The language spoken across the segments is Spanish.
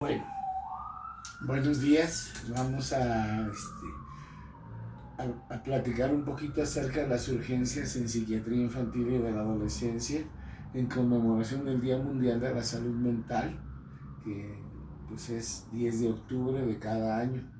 Bueno, buenos días. Vamos a platicar un poquito acerca de las urgencias en psiquiatría infantil y de la adolescencia en conmemoración del Día Mundial de la Salud Mental, que pues es 10 de octubre de cada año.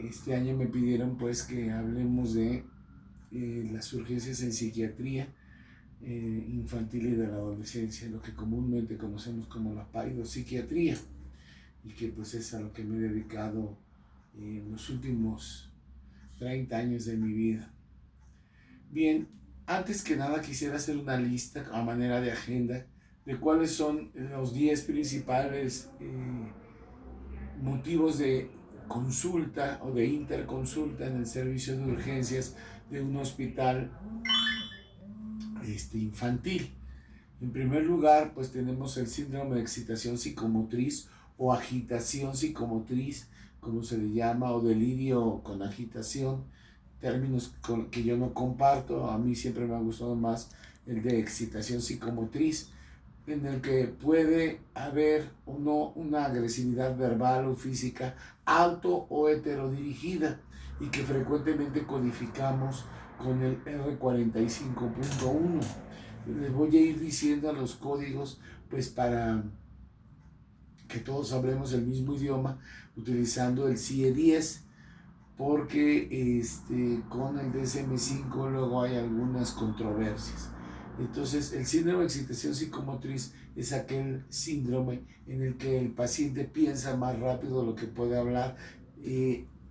Este año me pidieron pues que hablemos de las urgencias en psiquiatría infantil y de la adolescencia, lo que comúnmente conocemos como la paidopsiquiatría, y que pues es a lo que me he dedicado en los últimos 30 años de mi vida. Bien, antes que nada quisiera hacer una lista a manera de agenda de cuáles son los 10 principales motivos de consulta o de interconsulta en el servicio de urgencias de un hospital infantil. En primer lugar, pues tenemos el síndrome de excitación psicomotriz o agitación psicomotriz, como se le llama, o delirio con agitación, términos que yo no comparto. A mí siempre me ha gustado más el de excitación psicomotriz, en el que puede haber o no una agresividad verbal o física auto o heterodirigida, y que frecuentemente codificamos con el R45.1. Les voy a ir diciendo los códigos pues para que todos hablemos el mismo idioma utilizando el CIE-10, porque con el DSM-5 luego hay algunas controversias. Entonces, el síndrome de excitación psicomotriz es aquel síndrome en el que el paciente piensa más rápido de lo que puede hablar,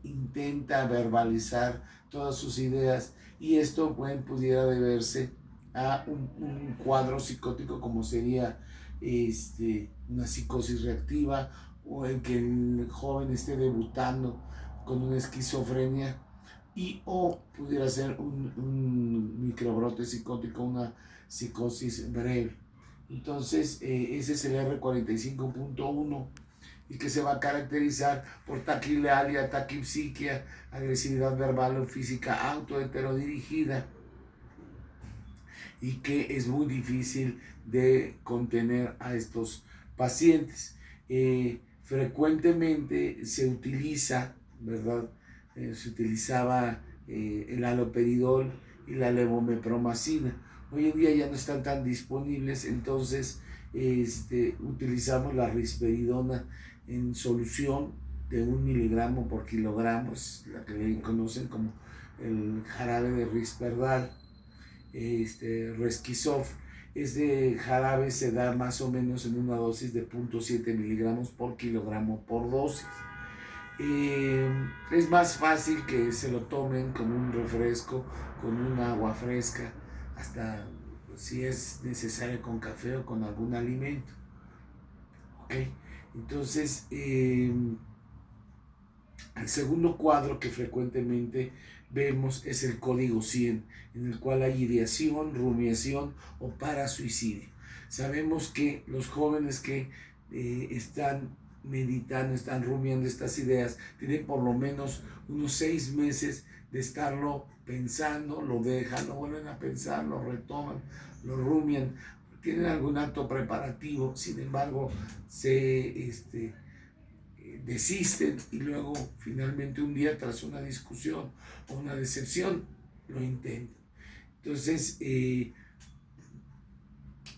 intenta verbalizar todas sus ideas, y esto pudiera deberse a un cuadro psicótico como sería una psicosis reactiva, o el que el joven esté debutando con una esquizofrenia, y o pudiera ser un microbrote psicótico, una psicosis breve. Entonces, ese es el R45.1, y que se va a caracterizar por taquilalia, taquipsiquia, agresividad verbal o física autoheterodirigida, y que es muy difícil de contener a estos pacientes. Frecuentemente se utiliza, ¿verdad? Se utilizaba el haloperidol y la levomepromacina. Hoy en día ya no están tan disponibles, entonces utilizamos la risperidona en solución de 1 miligramo por kilogramo, es la que le conocen como el jarabe de Risperdal. Resquisof. Este jarabe se da más o menos en una dosis de 0.7 miligramos por kilogramo por dosis. Es más fácil que se lo tomen con un refresco, con un agua fresca, hasta si es necesario con café o con algún alimento. ¿Okay? Entonces, el segundo cuadro que frecuentemente vemos es el código 100, en el cual hay ideación, rumiación o parasuicidio. Sabemos que los jóvenes que están meditando, están rumiando estas ideas, tienen por lo menos unos 6 meses de estarlo pensando, lo dejan, lo vuelven a pensar, lo retoman, lo rumian, tienen algún acto preparativo, sin embargo, desisten, y luego finalmente un día, tras una discusión o una decepción, lo intentan. Entonces,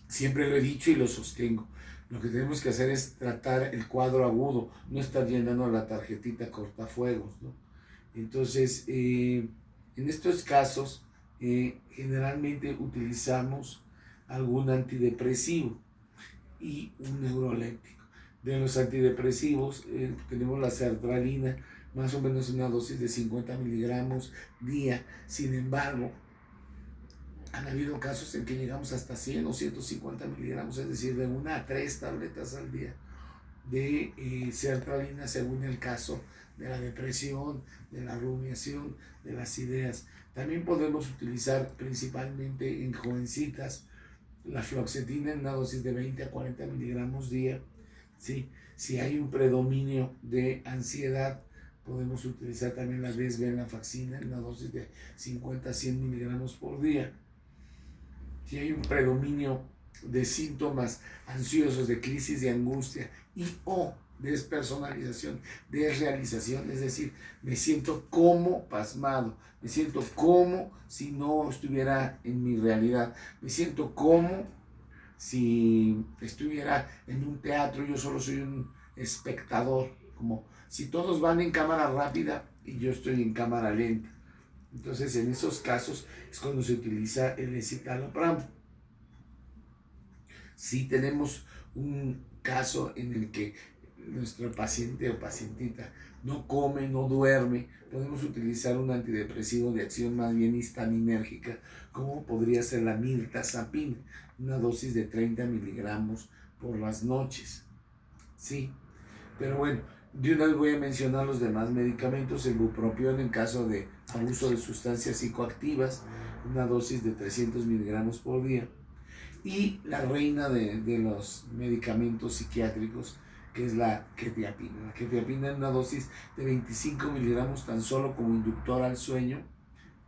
siempre lo he dicho y lo sostengo, lo que tenemos que hacer es tratar el cuadro agudo, no estar llenando la tarjetita cortafuegos, ¿no? Entonces, en estos casos, generalmente utilizamos algún antidepresivo y un neuroléptico. De los antidepresivos tenemos la sertralina, más o menos una dosis de 50 miligramos día. Sin embargo, han habido casos en que llegamos hasta 100 o 150 miligramos, es decir, de 1 a 3 tabletas al día de sertralina, según el caso de la depresión, de la rumiación, de las ideas. También podemos utilizar, principalmente en jovencitas, la fluoxetina en una dosis de 20 a 40 miligramos día. ¿Sí? Si hay un predominio de ansiedad, podemos utilizar también la desvenlafaxina en una dosis de 50 a 100 miligramos por día. Si hay un predominio de síntomas ansiosos, de crisis de angustia y o despersonalización, desrealización, es decir, me siento como pasmado, me siento como si no estuviera en mi realidad, me siento como si estuviera en un teatro, yo solo soy un espectador, como si todos van en cámara rápida y yo estoy en cámara lenta. Entonces, en esos casos es cuando se utiliza el escitalopram. Si tenemos un caso en el que nuestro paciente o pacientita no come, no duerme, podemos utilizar un antidepresivo de acción más bien histaminérgica, como podría ser la mirtazapina, una dosis de 30 miligramos por las noches. Sí, pero bueno, de una vez voy a mencionar los demás medicamentos. El bupropión en caso de abuso de sustancias psicoactivas, una dosis de 300 miligramos por día. Y la reina de los medicamentos psiquiátricos, que es la quetiapina. La quetiapina en una dosis de 25 miligramos tan solo como inductor al sueño,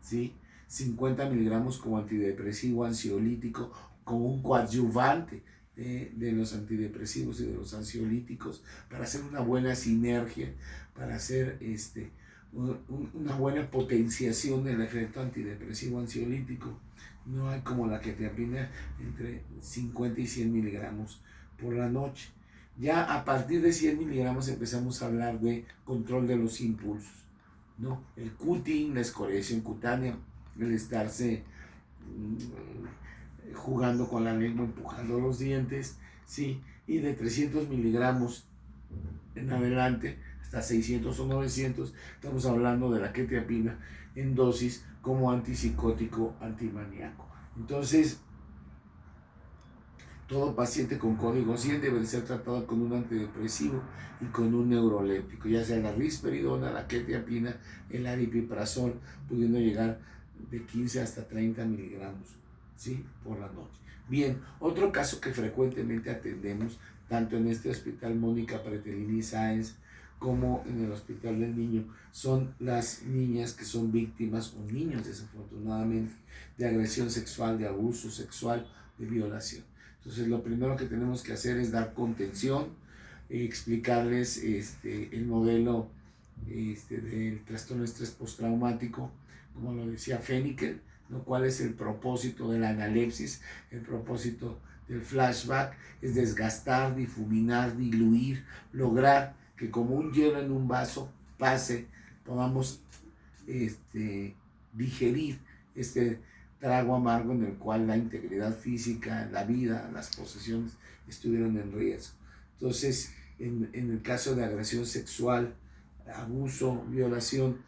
¿sí? 50 miligramos como antidepresivo, ansiolítico, como un coadyuvante de los antidepresivos y de los ansiolíticos, para hacer una buena sinergia, para hacer una buena potenciación del efecto antidepresivo ansiolítico. No hay como la quetiapina entre 50 y 100 miligramos por la noche. Ya a partir de 100 miligramos empezamos a hablar de control de los impulsos, ¿no? El cutting, la escoriación cutánea, el estarse jugando con la lengua, empujando los dientes, ¿sí? Y de 300 miligramos en adelante, hasta 600 o 900, estamos hablando de la quetiapina en dosis como antipsicótico, antimaníaco. Entonces, todo paciente con código 100 debe de ser tratado con un antidepresivo y con un neuroléptico, ya sea la risperidona, la quetiapina, el aripiprazol, pudiendo llegar de 15 hasta 30 miligramos, ¿sí? Por la noche. Bien, otro caso que frecuentemente atendemos, tanto en este hospital Mónica Pretelini Sáenz como en el Hospital del Niño, son las niñas que son víctimas, o niños desafortunadamente, de agresión sexual, de abuso sexual, de violación. Entonces, lo primero que tenemos que hacer es dar contención, explicarles el modelo del trastorno de estrés postraumático, como lo decía Feniker, ¿no? ¿Cuál es el propósito de la analepsis? El propósito del flashback es desgastar, difuminar, diluir, lograr que como un hielo en un vaso pase, podamos digerir este trago amargo en el cual la integridad física, la vida, las posesiones estuvieron en riesgo. Entonces, en el caso de agresión sexual, abuso, violación,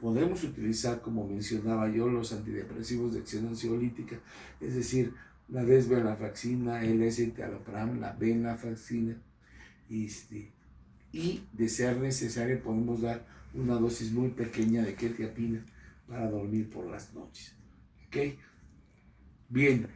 podemos utilizar, como mencionaba yo, los antidepresivos de acción ansiolítica, es decir, la desvenlafaxina, el escitalopram, la venlafaxina, y de ser necesario podemos dar una dosis muy pequeña de quetiapina para dormir por las noches. ¿Ok? Bien,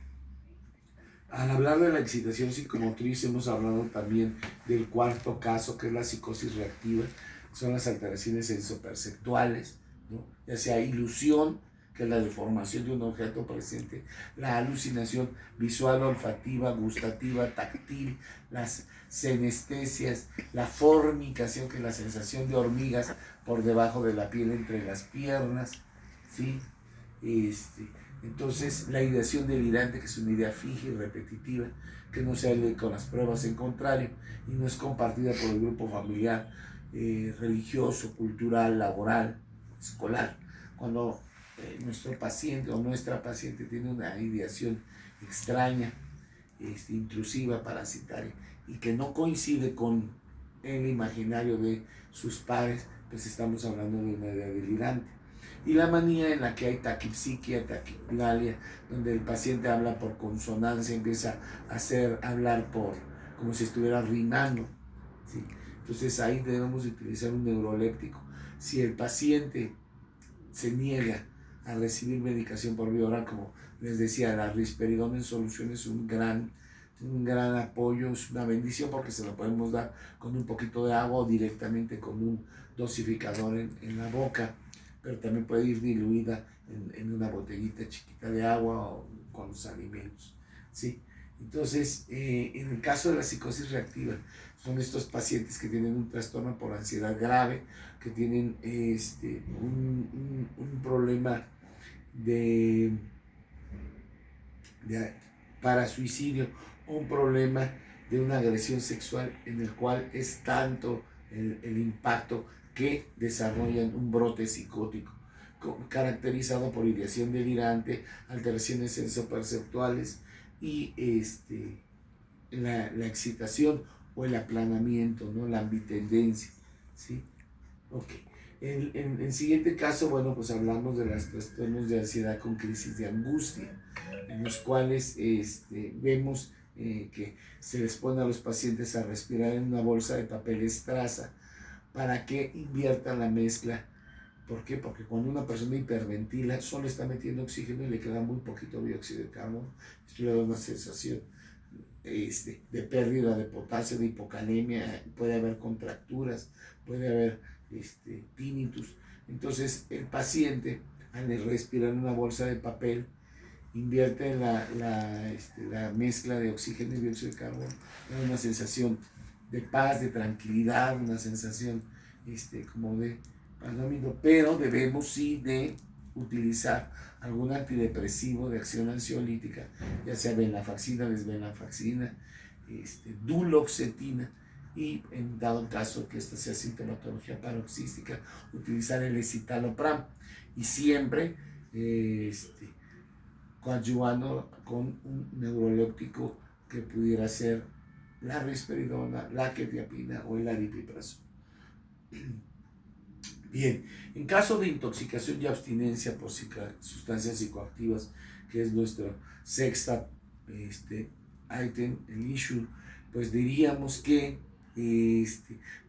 al hablar de la excitación psicomotriz hemos hablado también del cuarto caso, que es la psicosis reactiva. Son las alteraciones sensoperceptuales, ¿no? Ya sea ilusión, que es la deformación de un objeto presente, la alucinación visual, olfativa, gustativa, táctil, las senestesias, la formicación, que es la sensación de hormigas por debajo de la piel entre las piernas, ¿sí? Entonces, la ideación delirante, que es una idea fija y repetitiva, que no se lee con las pruebas en contrario y no es compartida por el grupo familiar, religioso, cultural, laboral, escolar. Cuando nuestro paciente o nuestra paciente tiene una ideación extraña, intrusiva, parasitaria, y que no coincide con el imaginario de sus pares, pues estamos hablando de una idea delirante. Y la manía en la que hay taquipsiquia, taquiplalia, donde el paciente habla por consonancia, empieza a hablar como si estuviera rimando, ¿sí? Entonces ahí debemos utilizar un neuroléptico. Si el paciente se niega a recibir medicación por vía oral, como les decía, la risperidona en solución es un gran apoyo, es una bendición, porque se lo podemos dar con un poquito de agua o directamente con un dosificador en la boca, pero también puede ir diluida en una botellita chiquita de agua o con los alimentos, ¿sí? Entonces, en el caso de la psicosis reactiva, Son estos pacientes que tienen un trastorno por ansiedad grave, que tienen un problema de para suicidio, o un problema de una agresión sexual en el cual es tanto el impacto que desarrollan un brote psicótico caracterizado por ideación delirante, alteraciones sensoperceptuales y la excitación o el aplanamiento, ¿no? La ambitendencia, ¿sí? Ok. En el siguiente caso, bueno, pues hablamos de los trastornos de ansiedad con crisis de angustia, en los cuales vemos que se les pone a los pacientes a respirar en una bolsa de papel estraza para que inviertan la mezcla. ¿Por qué? Porque cuando una persona hiperventila, solo está metiendo oxígeno y le queda muy poquito dióxido de carbono. Esto le da una sensación de pérdida de potasio, de hipocalemia, puede haber contracturas, puede haber tinnitus. Entonces el paciente, al respirar en una bolsa de papel, invierte la mezcla de oxígeno y dióxido de carbono, da una sensación de paz, de tranquilidad, una sensación como de paz, pero debemos sí de utilizar algún antidepresivo de acción ansiolítica, ya sea venlafaxina, desvenlafaxina, duloxetina, y en dado caso que esta sea sintomatología paroxística, utilizar el escitalopram, y siempre coadyuvando con un neuroléptico que pudiera ser la risperidona, la quetiapina o el aripiprazol. Bien, en caso de intoxicación y abstinencia por sustancias psicoactivas, que es nuestro sexta item, el issue, pues diríamos que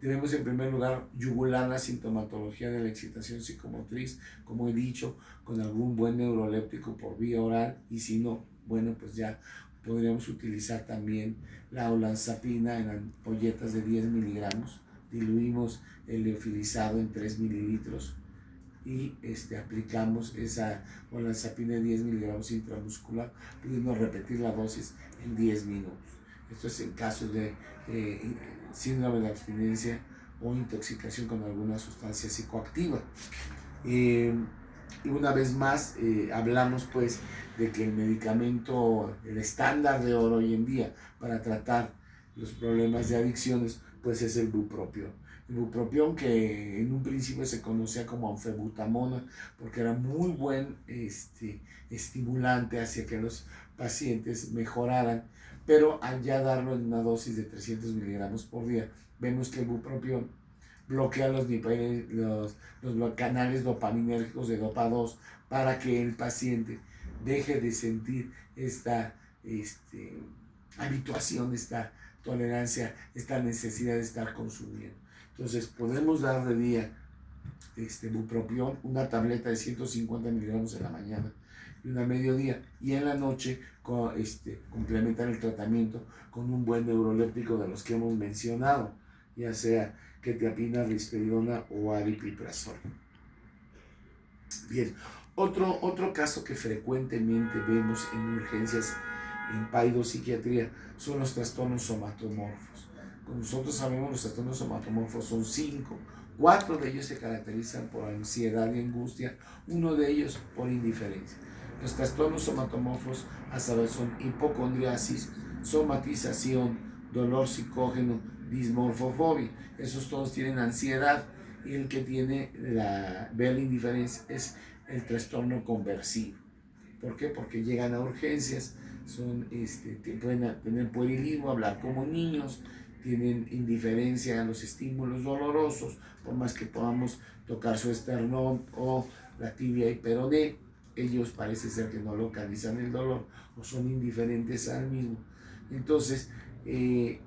debemos en primer lugar yugular la sintomatología de la excitación psicomotriz, como he dicho, con algún buen neuroléptico por vía oral, y si no, bueno, pues ya podríamos utilizar también la olanzapina en ampolletas de 10 miligramos. Diluimos el liofilizado en 3 mililitros y aplicamos esa olanzapina de 10 miligramos intramuscular, pudiendo repetir la dosis en 10 minutos. Esto es en casos de síndrome de abstinencia o intoxicación con alguna sustancia psicoactiva. Y una vez más hablamos pues de que el medicamento, el estándar de oro hoy en día para tratar los problemas de adicciones, pues es el bupropión. El bupropión, que en un principio se conocía como anfebutamona porque era muy buen estimulante hacia que los pacientes mejoraran, pero al ya darlo en una dosis de 300 miligramos por día, vemos que el bupropión bloquea los canales dopaminérgicos de dopa 2 para que el paciente deje de sentir esta habituación, esta tolerancia, esta necesidad de estar consumiendo. Entonces podemos dar de día bupropión, una tableta de 150 miligramos en la mañana y una a mediodía, y en la noche complementar el tratamiento con un buen neuroléptico de los que hemos mencionado, ya sea quetiapina, risperidona o aripiprazol. Bien, otro caso que frecuentemente vemos en urgencias en paidopsiquiatría son los trastornos somatomorfos. Como nosotros sabemos, los trastornos somatomorfos son 5. 4 de ellos se caracterizan por ansiedad y angustia, uno de ellos por indiferencia. Los trastornos somatomorfos a saber son hipocondriasis, somatización, dolor psicógeno, dismorfofobia. Esos todos tienen ansiedad, y el que tiene la indiferencia es el trastorno conversivo. ¿Por qué? Porque llegan a urgencias, pueden tener puerilismo, hablar como niños, tienen indiferencia a los estímulos dolorosos, por más que podamos tocar su esternón o la tibia y peroné, ellos parece ser que no localizan el dolor o son indiferentes al mismo. Entonces, en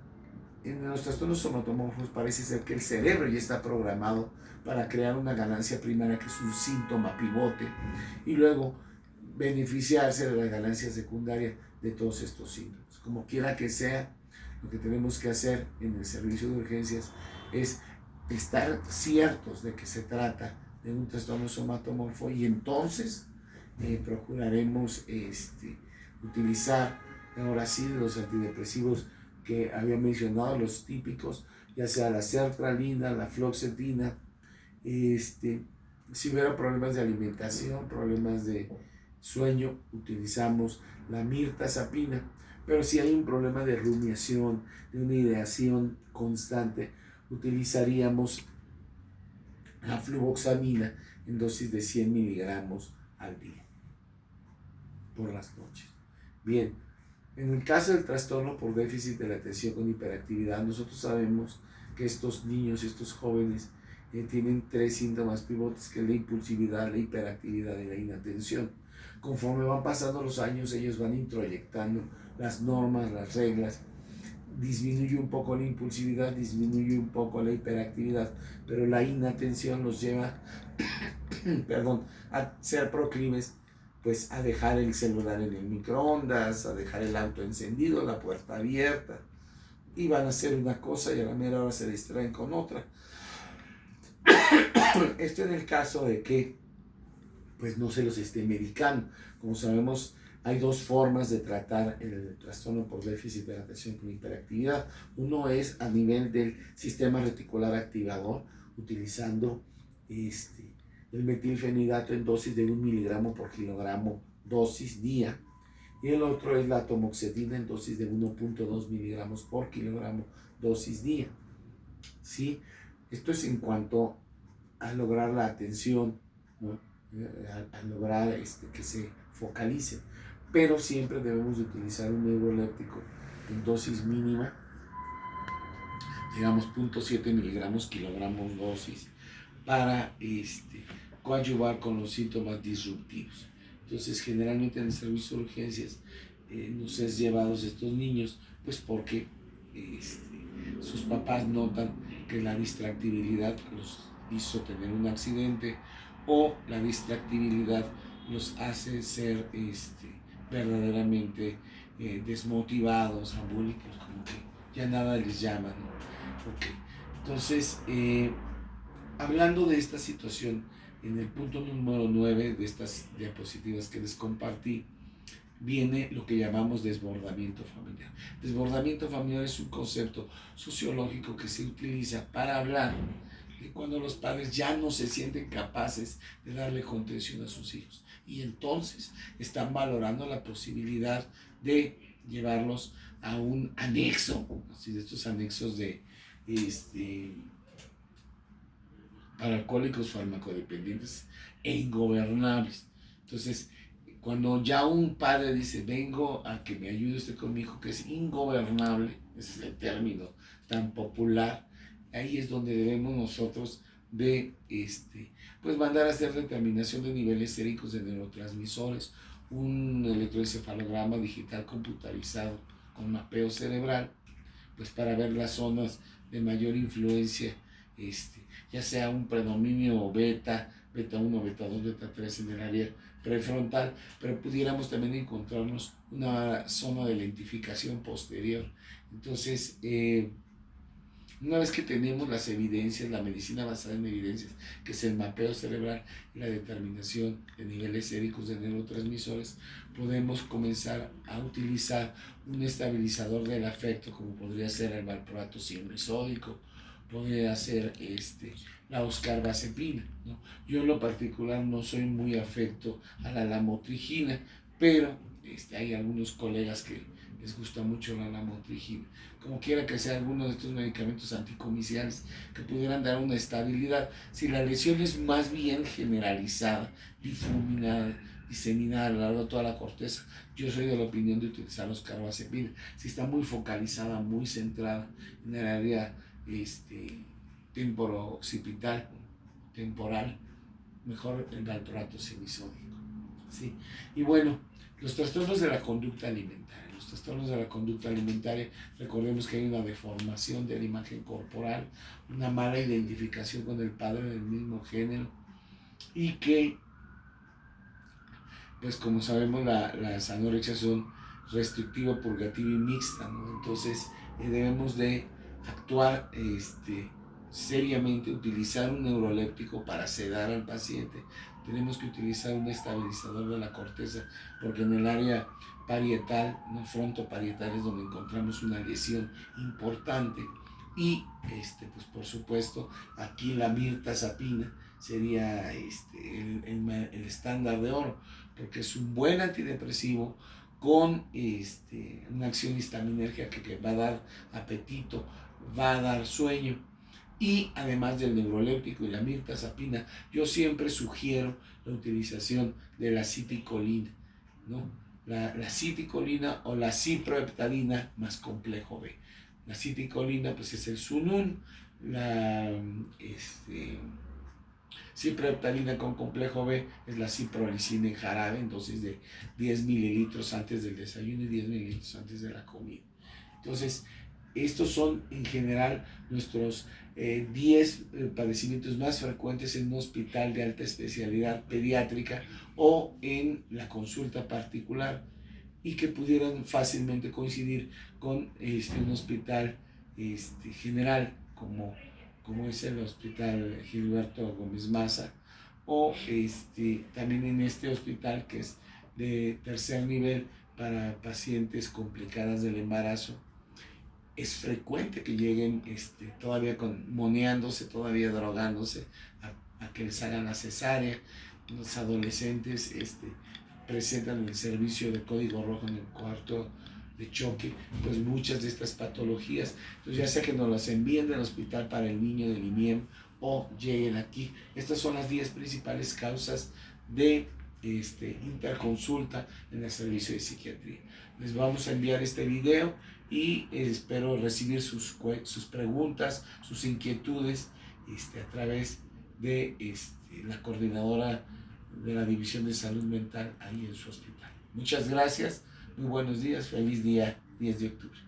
los trastornos somatomorfos parece ser que el cerebro ya está programado para crear una ganancia primaria, que es un síntoma pivote, y luego beneficiarse de la ganancia secundaria de todos estos síntomas. Como quiera que sea, lo que tenemos que hacer en el servicio de urgencias es estar ciertos de que se trata de un trastorno somatomorfo, y entonces procuraremos utilizar ahora sí los antidepresivos que había mencionado, los típicos, ya sea la sertralina, la fluoxetina. Si hubiera problemas de alimentación, problemas de sueño, utilizamos la mirtazapina. Pero si hay un problema de rumiación, de una ideación constante, utilizaríamos la fluvoxamina en dosis de 100 miligramos al día, por las noches. Bien, en el caso del trastorno por déficit de la atención con hiperactividad, nosotros sabemos que estos niños, estos jóvenes, tienen 3 síntomas pivotes, que es la impulsividad, la hiperactividad y la inatención. Conforme van pasando los años, ellos van introyectando las normas, las reglas. Disminuye un poco la impulsividad, disminuye un poco la hiperactividad, pero la inatención los lleva a ser proclives pues a dejar el celular en el microondas, a dejar el auto encendido, la puerta abierta, y van a hacer una cosa y a la mera hora se distraen con otra. Esto en el caso de que pues no se los esté medicando. Como sabemos, hay 2 formas de tratar el trastorno por déficit de la atención con hiperactividad. Uno es a nivel del sistema reticular activador, utilizando el metilfenidato en dosis de 1 miligramo por kilogramo dosis día. Y el otro es la atomoxetina en dosis de 1.2 miligramos por kilogramo dosis día. ¿Sí? Esto es en cuanto a lograr la atención, ¿no? A lograr que se focalice. Pero siempre debemos de utilizar un neuroléptico en dosis mínima, digamos 0.7 miligramos kilogramos dosis, para coadyuvar con los síntomas disruptivos. Entonces, generalmente en el servicio de urgencias nos es llevados estos niños, pues porque sus papás notan que la distractibilidad los hizo tener un accidente, o la distractibilidad los hace ser verdaderamente desmotivados, abúlicos, como que ya nada les llama, ¿no? Okay. Entonces, hablando de esta situación, en el punto número 9 de estas diapositivas que les compartí, viene lo que llamamos desbordamiento familiar. Desbordamiento familiar es un concepto sociológico que se utiliza para hablar de cuando los padres ya no se sienten capaces de darle contención a sus hijos, y entonces están valorando la posibilidad de llevarlos a un anexo, así de estos anexos de para alcohólicos farmacodependientes e ingobernables. Entonces, cuando ya un padre dice, vengo a que me ayude usted con mi hijo, que es ingobernable, ese es el término tan popular, ahí es donde debemos nosotros de pues mandar a hacer determinación de niveles séricos de neurotransmisores, un electroencefalograma digital computarizado con mapeo cerebral, pues para ver las zonas de mayor influencia, ya sea un predominio beta 1, beta 2, beta 3 en el área prefrontal, pero pudiéramos también encontrarnos una zona de lentificación posterior. Entonces, una vez que tenemos las evidencias, la medicina basada en evidencias, que es el mapeo cerebral y la determinación de niveles séricos de neurotransmisores, podemos comenzar a utilizar un estabilizador del afecto, como podría ser el valproato simrisódico, podría ser la oscarbazepina, ¿no? Yo en lo particular no soy muy afecto a la lamotrigina, pero hay algunos colegas que les gusta mucho la lamotrigina. Como quiera que sea, alguno de estos medicamentos anticomiciales que pudieran dar una estabilidad. Si la lesión es más bien generalizada, difuminada, diseminada a lo largo de toda la corteza, yo soy de la opinión de utilizar los carbazepina. Si está muy focalizada, muy centrada en el área temporo-occipital, temporal, mejor el valproato semisódico, ¿sí? Y bueno, los trastornos de la conducta alimentaria. Los trastornos de la conducta alimentaria, recordemos que hay una deformación de la imagen corporal, una mala identificación con el padre del mismo género, y que, pues como sabemos, las anorexias son restrictiva, purgativa y mixta, ¿no? Entonces debemos de actuar seriamente, utilizar un neuroléptico para sedar al paciente. Tenemos que utilizar un estabilizador de la corteza, porque en el área parietal, no frontoparietal, es donde encontramos una lesión importante. Y pues por supuesto, aquí la mirtazapina sería el estándar de oro, porque es un buen antidepresivo con una acción histaminérgica que va a dar apetito, va a dar sueño. Y además del neuroléptico y la mirtazapina, yo siempre sugiero la utilización de la citicolina, ¿no? La citicolina o la ciproheptadina más complejo B. La citicolina pues es el Sunun, la ciproheptadina con complejo B es la ciproalicina en jarabe, en dosis de 10 mililitros antes del desayuno y 10 mililitros antes de la comida. Entonces, estos son en general nuestros 10 padecimientos más frecuentes en un hospital de alta especialidad pediátrica o en la consulta particular, y que pudieran fácilmente coincidir con un hospital general como es el Hospital Gilberto Gómez Maza, o también en este hospital que es de tercer nivel para pacientes complicadas del embarazo. Es frecuente que lleguen todavía moneándose, todavía drogándose, a que les hagan la cesárea. Los adolescentes presentan el servicio de código rojo en el cuarto de choque, pues muchas de estas patologías. Entonces, ya sea que nos las envíen del hospital para el niño del INIEM o lleguen aquí. Estas son las 10 principales causas de interconsulta en el servicio de psiquiatría. Les vamos a enviar este video y espero recibir sus preguntas, sus inquietudes a través de la coordinadora de la División de Salud Mental ahí en su hospital. Muchas gracias, muy buenos días, feliz día 10 de octubre.